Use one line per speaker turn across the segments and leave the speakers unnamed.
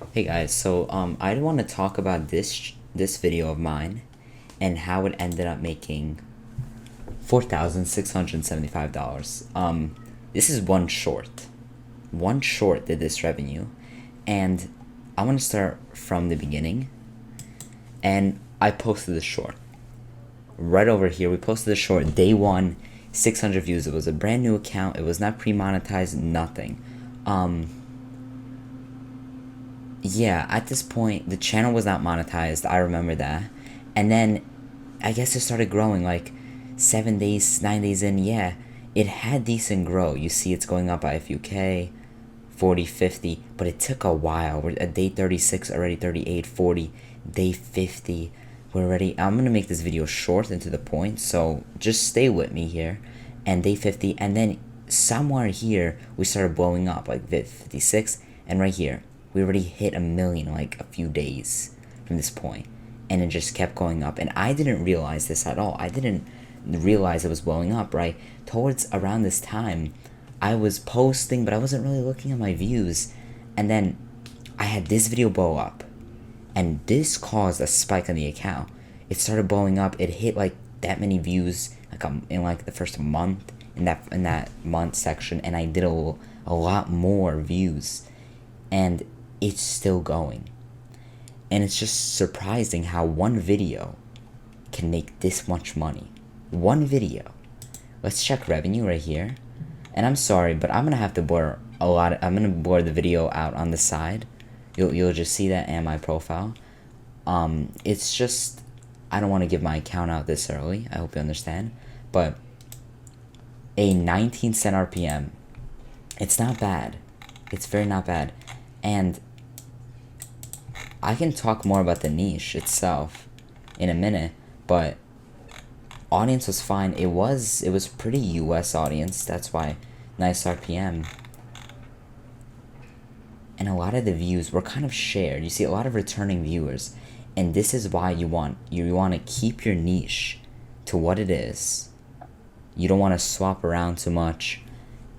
Hey guys, so I want to talk about this video of mine and how it ended up making $4,675. This is one short. One short did this revenue, and I want to start from the beginning. And I posted the short right over here. We posted the short day one, 600 views. It was a brand new account. It was not pre-monetized, nothing. Yeah, at this point, the channel was not monetized. I remember that. And then I guess it started growing like 7 days, 9 days in. Yeah, it had decent grow. You see, it's going up by a few K, 40, 50, but it took a while. We're at day 36, already 38, 40, day 50. We're already. I'm going to make this video short and to the point, so just stay with me here. And day 50, and then somewhere here, we started blowing up, like 56, and right here we already hit 1 million like a few days from this point, and it just kept going up. And I didn't realize this at all. I didn't realize it was blowing up. Right towards around this time, I was posting, but I wasn't really looking at my views. And then I had this video blow up, and this caused a spike on the account. It started blowing up. It hit like that many views like in like the first month in that month section, and I did a lot more views, and it's still going. And it's just surprising how one video can make this much money. One video. Let's check revenue right here. And I'm sorry, but I'm gonna have to blur a lot. I'm gonna blur the video out on the side. You'll just see that in my profile. It's just I don't want to give my account out this early. I hope you understand. But a 19-cent RPM. It's not bad. It's very not bad. And I can talk more about the niche itself in a minute, but audience was fine. It was pretty US audience. That's why nice RPM. And a lot of the views were kind of shared. You see a lot of returning viewers, and this is why you want to keep your niche to what it is. You don't want to swap around too much,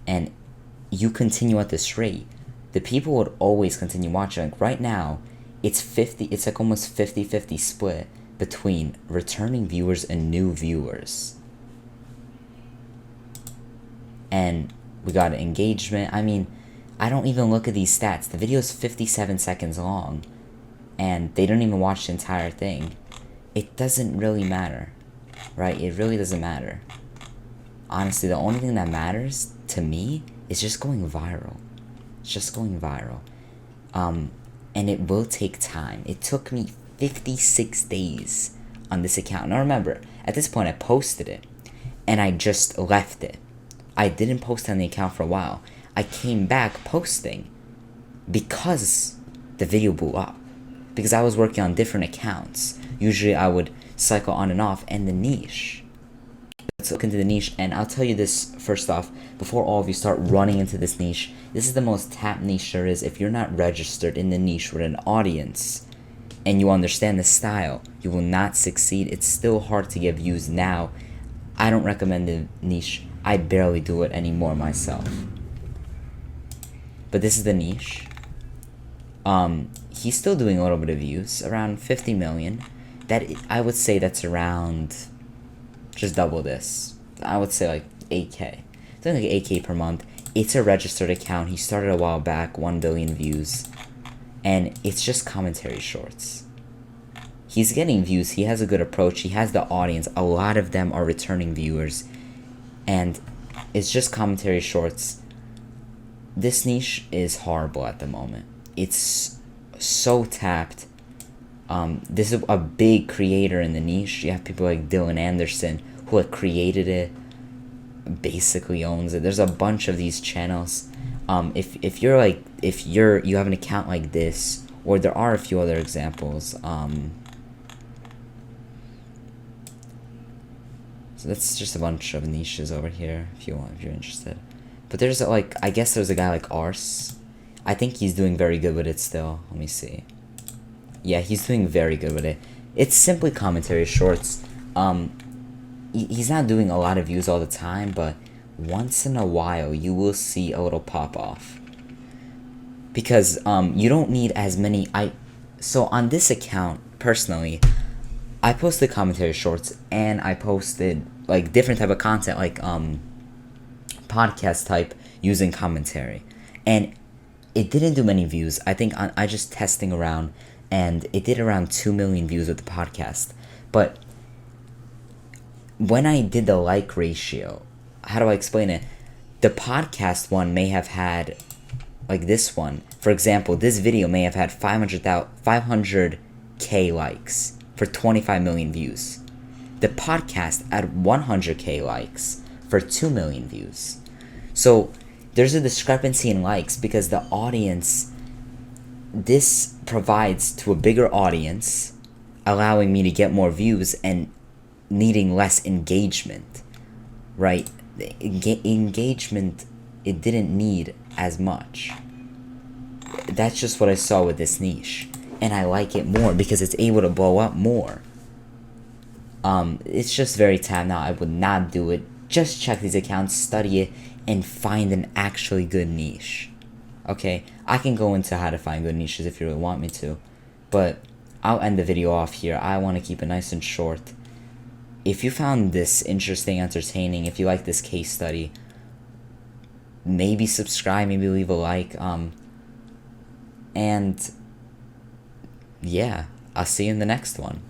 and you continue at this rate, the people would always continue watching. Like right now, it's like almost 50-50 split between returning viewers and new viewers. And we got engagement. I mean, I don't even look at these stats. The video is 57 seconds long, and they don't even watch the entire thing. It doesn't really matter, right? It really doesn't matter. Honestly, the only thing that matters to me is just going viral. It's just going viral. And it will take time. It took me 56 days on this account. Now remember, at this point I posted it, and I just left it. I didn't post on the account for a while. I came back posting because the video blew up. Because I was working on different accounts. Usually I would cycle on and off, and the niche. Let's look into the niche, and I'll tell you this first off, before all of you start running into this niche. This is the most tapped niche there is. If you're not registered in the niche with an audience and you understand the style, you will not succeed. It's still hard to get views now. I don't recommend the niche. I barely do it anymore myself. But this is the niche. He's still doing a little bit of views, around 50 million. That I would say that's around just double this. I would say like 8K. It's like 8K per month. It's a registered account. He started a while back, 1 billion views. And it's just commentary shorts. He's getting views. He has a good approach. He has the audience. A lot of them are returning viewers. And it's just commentary shorts. This niche is horrible at the moment. It's so tapped. This is a big creator in the niche. You have people like Dylan Anderson, who had created it, basically owns it. There's a bunch of these channels. If you have an account like this, or there are a few other examples. So that's just a bunch of niches over here if you're interested. But there's I guess there's a guy like Ars. I think he's doing very good with it still. Let me see. Yeah, he's doing very good with it. It's simply commentary shorts. He's not doing a lot of views all the time, but once in a while you will see a little pop off. because you don't need as many. So on this account personally, I posted commentary shorts and I posted like different type of content like podcast type using commentary, and it didn't do many views. I think I just testing around, and it did around 2 million views with the podcast. But when I did the like ratio, how do I explain it? The podcast one may have had, like this one, for example, this video may have had 500K likes for 25 million views. The podcast had 100K likes for 2 million views. So there's a discrepancy in likes because the audience, this provides to a bigger audience, allowing me to get more views and needing less engagement, right? The engagement, it didn't need as much. That's just what I saw with this niche, and I like it more because it's able to blow up more. It's just very tab now. I would not do it. Just check these accounts, study it, and find an actually good niche. Okay, I can go into how to find good niches if you really want me to, but I'll end the video off here. I want to keep it nice and short. If you found this interesting, entertaining, if you like this case study, maybe subscribe, maybe leave a like, and yeah, I'll see you in the next one.